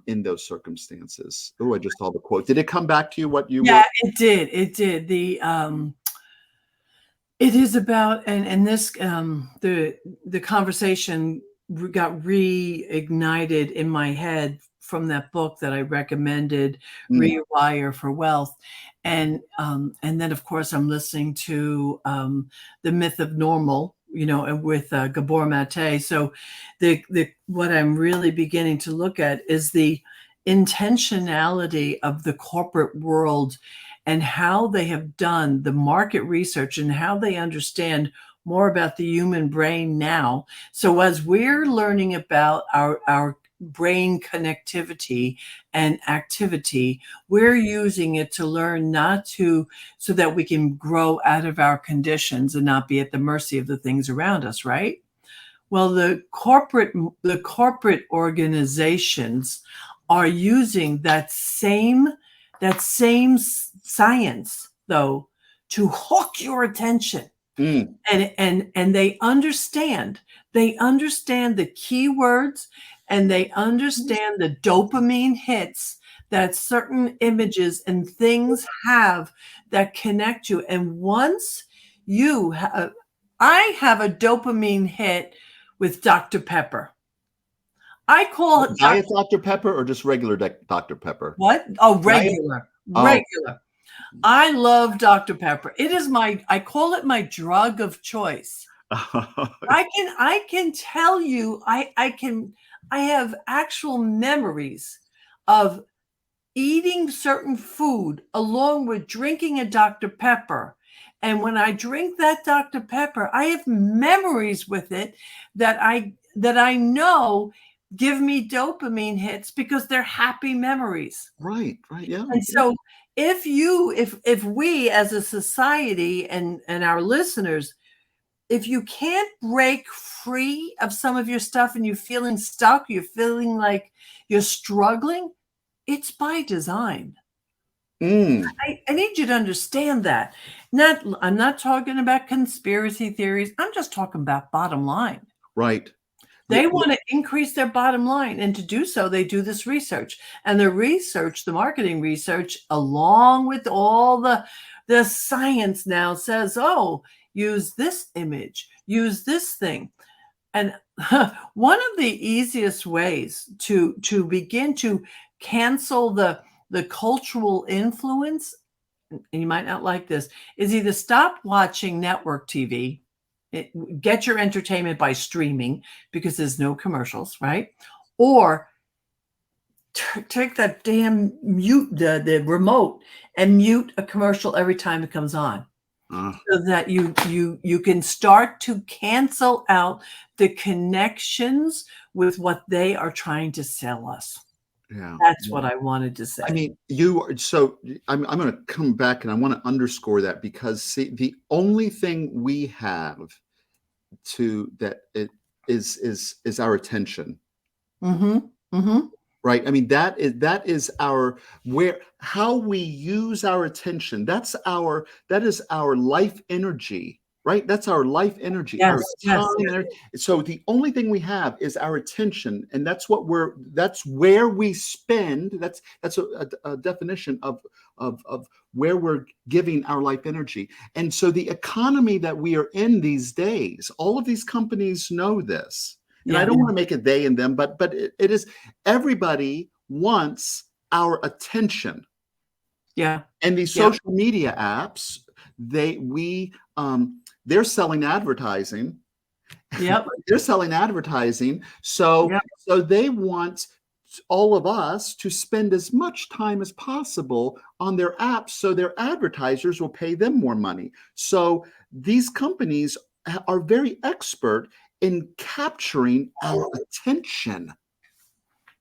in those circumstances. Oh, I just saw the quote. Did it come back to you what you Yeah, were? it did. It did. It is about, and this the conversation got reignited in my head from that book that I recommended, Mm, Rewire for Wealth. And then of course I'm listening to The Myth of Normal, and with Gabor Mate. So the what I'm really beginning to look at is the intentionality of the corporate world and how they have done the market research and how they understand more about the human brain now. So as we're learning about our brain connectivity and activity, we're using it to learn so that we can grow out of our conditions and not be at the mercy of the things around us, right? Well, the corporate organizations are using that same science, though, to hook your attention. mm, And they understand the keywords, and they understand the dopamine hits that certain images and things have that connect you. And once you have, I have a dopamine hit with Dr. Pepper. I call it Diet Dr. Pepper or just regular Dr. Pepper? what? Oh, Diet? regular, Oh. regular. I love Dr. Pepper. It is I call it my drug of choice. I can tell you, I have actual memories of eating certain food along with drinking a Dr. Pepper. And when I drink that Dr. Pepper, I have memories with it that I know give me dopamine hits because they're happy memories. Right, yeah. And so if we as a society and our listeners, if you can't break free of some of your stuff and you're feeling stuck, you're feeling like you're struggling, it's by design. I need you to understand that. I'm not talking about conspiracy theories. I'm just talking about bottom line. Right. They want to increase their bottom line. And to do so, they do this research. And the research, the marketing research, along with all the science now says, oh, use this image, use this thing. And one of the easiest ways to begin to cancel the cultural influence, and you might not like this, is either stop watching network TV, get your entertainment by streaming because there's no commercials, right? Or take that damn the remote and mute a commercial every time it comes on. So that you can start to cancel out the connections with what they are trying to sell us. Yeah, that's what I wanted to say. I mean, I'm going to come back and I want to underscore that because see, the only thing we have is our attention. Right. I mean, that is how we use our attention. That is our life energy, right? That's our life energy. Yes, our time. So the only thing we have is our attention. And that's where we spend. That's a definition of where we're giving our life energy. And so the economy that we are in these days, all of these companies know this. And I don't want to make it they and them, but it is, everybody wants our attention. Yeah. And these social media apps, they're selling advertising. Yep. They're selling advertising. So they want all of us to spend as much time as possible on their apps so their advertisers will pay them more money. So these companies are very expert in capturing our attention.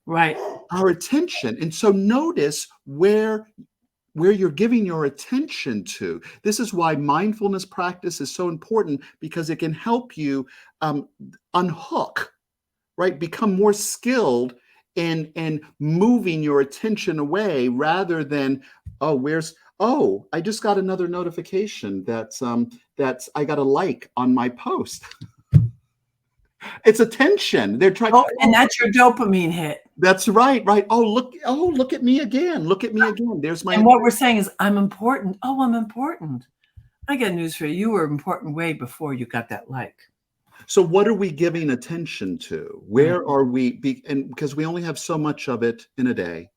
Right. Our attention. And so notice where you're giving your attention to. This is why mindfulness practice is so important, because it can help you unhook, right? Become more skilled in moving your attention away rather than, I just got another notification that's I got a like on my post. It's attention. They're trying. And that's your dopamine hit. That's right. Oh, look at me again. Look at me again. There's my. And what we're saying is, I'm important. Oh, I'm important. I got news for you. You were important way before you got that like. So what are we giving attention to? Where are we? And because we only have so much of it in a day.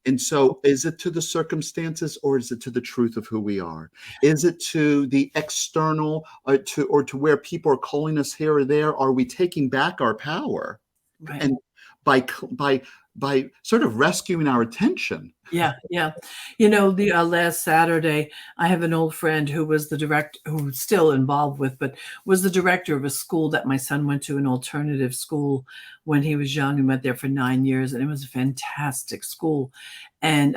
And so is it to the circumstances or is it to the truth of who we are? Is it to the external or to where people are calling us here or there? Are we taking back our power? Right. And by sort of rescuing our attention. Yeah. The last Saturday, I have an old friend who was the director, who's still involved with, but was the director of a school that my son went to, an alternative school when he was young and went there for 9 years. And it was a fantastic school. And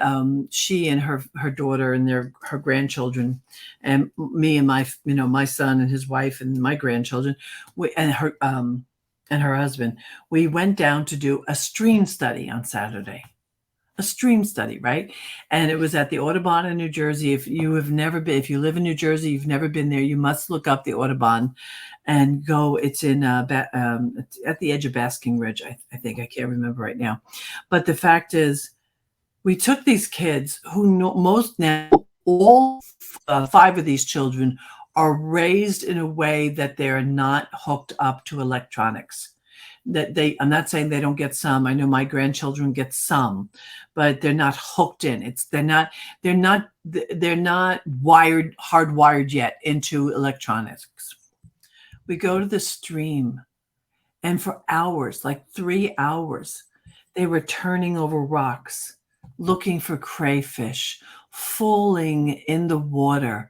she and her daughter and her grandchildren, and me and my son and his wife and my grandchildren, and her husband, we went down to do a stream study on Saturday. A stream study, right? And it was at the Audubon in New Jersey. If you live in New Jersey, you've never been there, you must look up the Audubon and go. It's in at the edge of Basking Ridge, I think. I can't remember right now. But the fact is, we took these kids who know most now, all 5 of these children are raised in a way that they're not hooked up to electronics. I'm not saying they don't get some. I know my grandchildren get some, but they're not hooked in. They're not hardwired yet into electronics. We go to the stream, and for hours, like 3 hours, they were turning over rocks, looking for crayfish, falling in the water,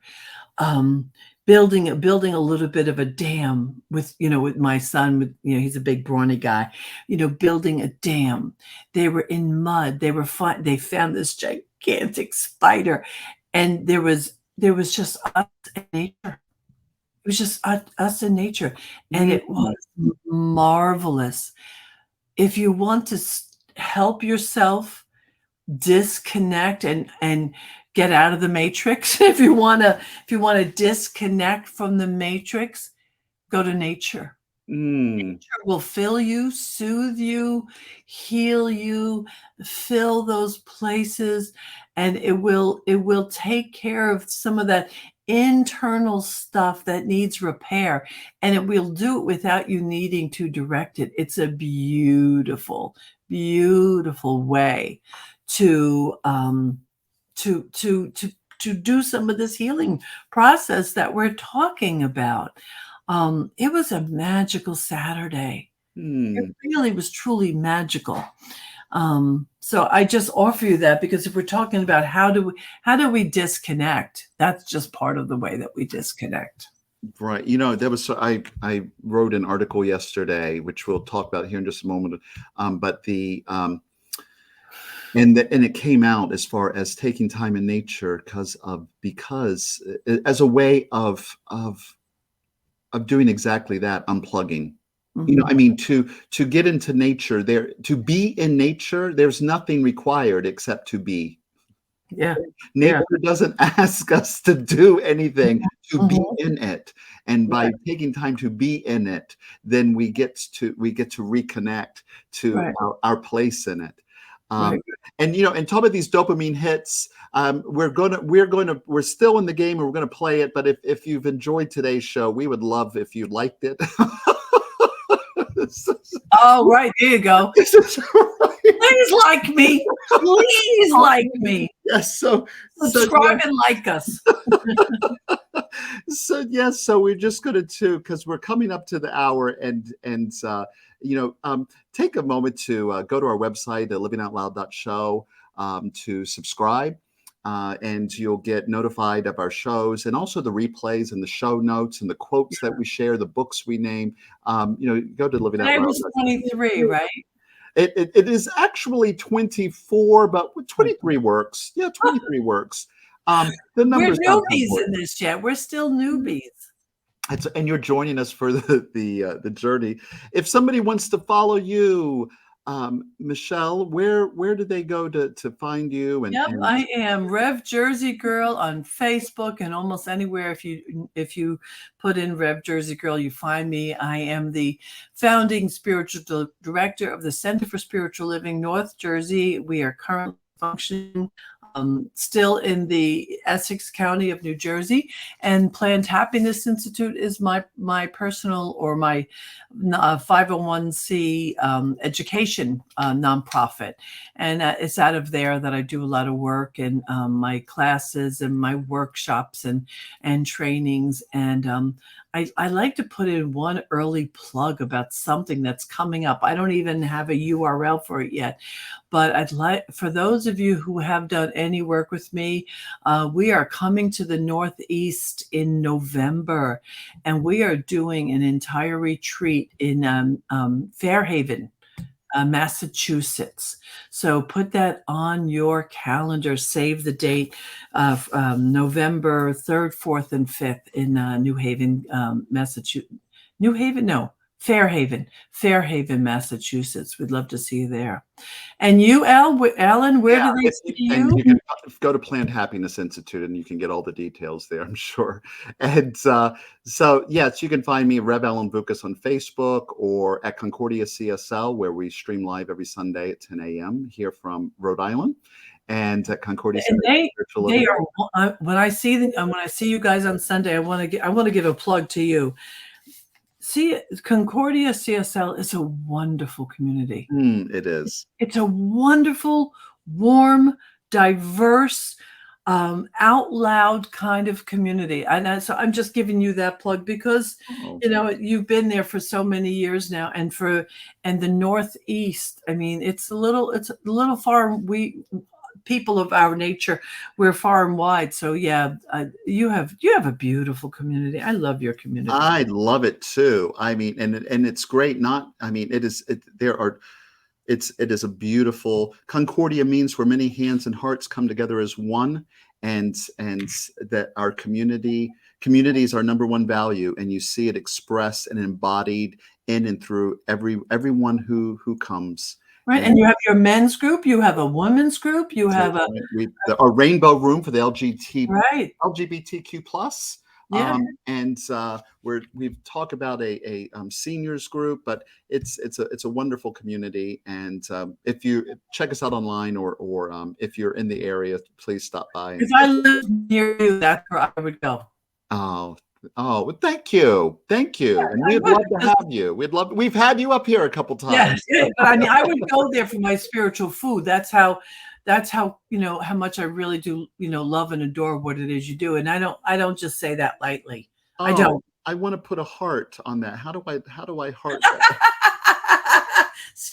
building a little bit of a dam with my son, he's a big brawny guy, building a dam. They were in mud. They found this gigantic spider, and there was just us and nature. It was just us and nature, and it was marvelous. If you want to help yourself disconnect and get out of the matrix, if you want to disconnect from the matrix, go to nature. Nature will fill you, soothe you, heal you, fill those places, and it will take care of some of that internal stuff that needs repair, and it will do it without you needing to direct it. It's a beautiful, beautiful way to do some of this healing process that we're talking about. It was a magical Saturday. It really was truly magical. So I just offer you that, because if we're talking about how do we disconnect, that's just part of the way that we disconnect. Right. I wrote an article yesterday, which we'll talk about here in just a moment. But it came out as far as taking time in nature because as a way of doing exactly that, unplugging. I mean, to get into nature, to be in nature, there's nothing required except to be. Yeah. Nature doesn't ask us to do anything, to be in it. And by taking time to be in it, then we get to reconnect to our place in it. And talk about these dopamine hits. We're still in the game, and we're going to play it. But if you've enjoyed today's show, we would love if you liked it. Oh, right. There you go. Please like me. Please like me. Yes. So subscribe and like us. So we're just going to, because we're coming up to the hour, and take a moment to go to our website, livingoutloud.show, to subscribe. And you'll get notified of our shows, and also the replays and the show notes and the quotes that we share, the books we name. Go to Living Out Loud. Today was 23, right? It is actually 24, but 23 works. Yeah, 23 works. The numbers. We're newbies in this yet. We're still newbies. And you're joining us for the journey. If somebody wants to follow you, Michelle, where do they go to find you? I am Rev Jersey Girl on Facebook and almost anywhere. If you put in Rev Jersey Girl, you find me. I am the founding spiritual director of the Center for Spiritual Living North Jersey. We are currently functioning still in the Essex County of New Jersey, and Planned Happiness Institute is my personal, or my 501c education nonprofit, and it's out of there that I do a lot of work, and my classes and my workshops and trainings, and I like to put in one early plug about something that's coming up. I don't even have a URL for it yet, but I'd like, for those of you who have done any work with me, we are coming to the Northeast in November, and we are doing an entire retreat in Fairhaven, Massachusetts. So put that on your calendar, save the date of November 3rd, 4th, and 5th in New Haven, Massachusetts. Fairhaven, Massachusetts. We'd love to see you there. And you, Alan, where do they see you? And you can go to Planned Happiness Institute, and you can get all the details there, I'm sure. And so, yes, you can find me, Rev Alan Vukas, on Facebook, or at Concordia CSL, where we stream live every Sunday at 10 a.m. here from Rhode Island. and at Concordia And Center Spiritual Living. they are, when I see you guys on Sunday, I want to give a plug to you. See, Concordia CSL is a wonderful community. It is. It's a wonderful, warm, diverse, out loud kind of community. And so I'm just giving you that plug because, you've been there for so many years now, and the Northeast. I mean, it's a little far. People of our nature, we're far and wide. So yeah, you have a beautiful community. I love your community. I love it too. I mean, and it's great. It is a beautiful. Concordia means where many hands and hearts come together as one, and that our community is our number one value, and you see it expressed and embodied in and through everyone who comes. Right, and you have your men's group, you have a women's group, you have our rainbow room for the LGBTQ plus. Yeah. We've talked about a seniors group, but it's a wonderful community. And if you check us out online or if you're in the area, please stop by. If I live near you, that's where I would go. Oh, thank you. Yeah, and we'd love to have you. We've had you up here a couple times. Yeah, but I mean, I would go there for my spiritual food. That's how how much I really do, love and adore what it is you do. And I don't just say that lightly. I don't. I want to put a heart on that. How do I heart that?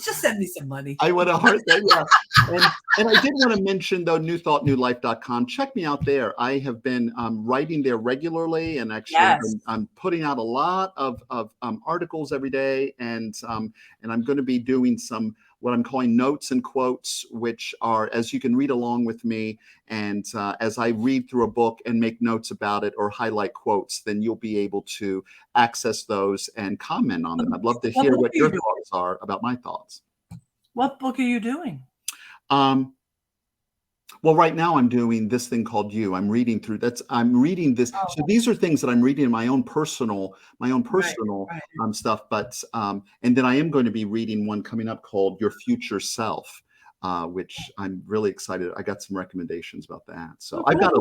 Just send me some money. I want to heart that, yeah. And I did want to mention, though, newthoughtnewlife.com. Check me out there. I have been writing there regularly, and actually I'm putting out a lot of articles every day, and I'm going to be doing some what I'm calling notes and quotes, which are, as you can read along with me, and as I read through a book and make notes about it or highlight quotes, then you'll be able to access those and comment on them. I'd love to hear what your thoughts are about my thoughts. What book are you doing? Well, right now I'm doing this thing called You. I'm reading this. So these are things that I'm reading in my own personal stuff. But and then I am going to be reading one coming up called Your Future Self, which I'm really excited. I got some recommendations about that. So I've got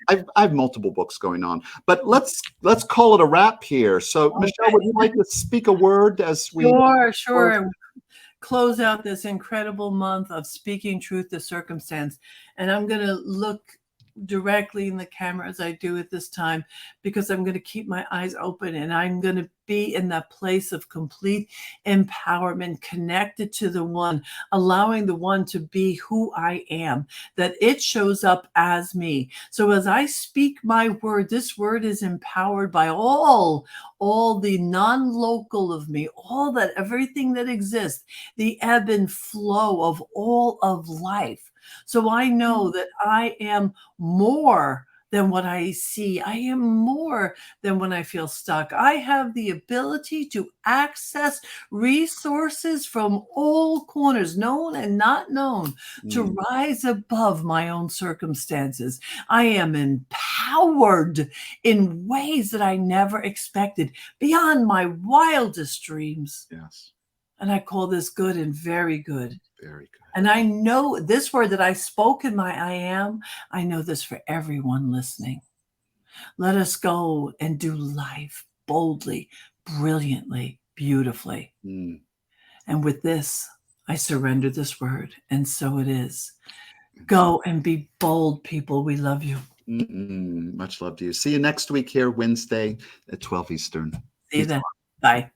I have multiple books going on. But let's call it a wrap here. So Michelle, would you like to speak a word as we? Sure. Close out this incredible month of speaking truth to circumstance. And I'm going to look directly in the camera as I do at this time, because I'm going to keep my eyes open, and I'm going to be in that place of complete empowerment, connected to the one, allowing the one to be who I am, that it shows up as me. So as I speak my word, this word is empowered by all the non-local of me, everything that exists, the ebb and flow of all of life. So I know that I am more than what I see. I am more than when I feel stuck. I have the ability to access resources from all corners, known and not known, to rise above my own circumstances. I am empowered in ways that I never expected, beyond my wildest dreams. Yes. And I call this good and very good. Very good. And I know this word that I spoke in my I am, I know this for everyone listening. Let us go and do life boldly, brilliantly, beautifully. And with this, I surrender this word. And so it is. Go and be bold, people. We love you. Much love to you. See you next week here, Wednesday at 12 Eastern. See you then. Bye.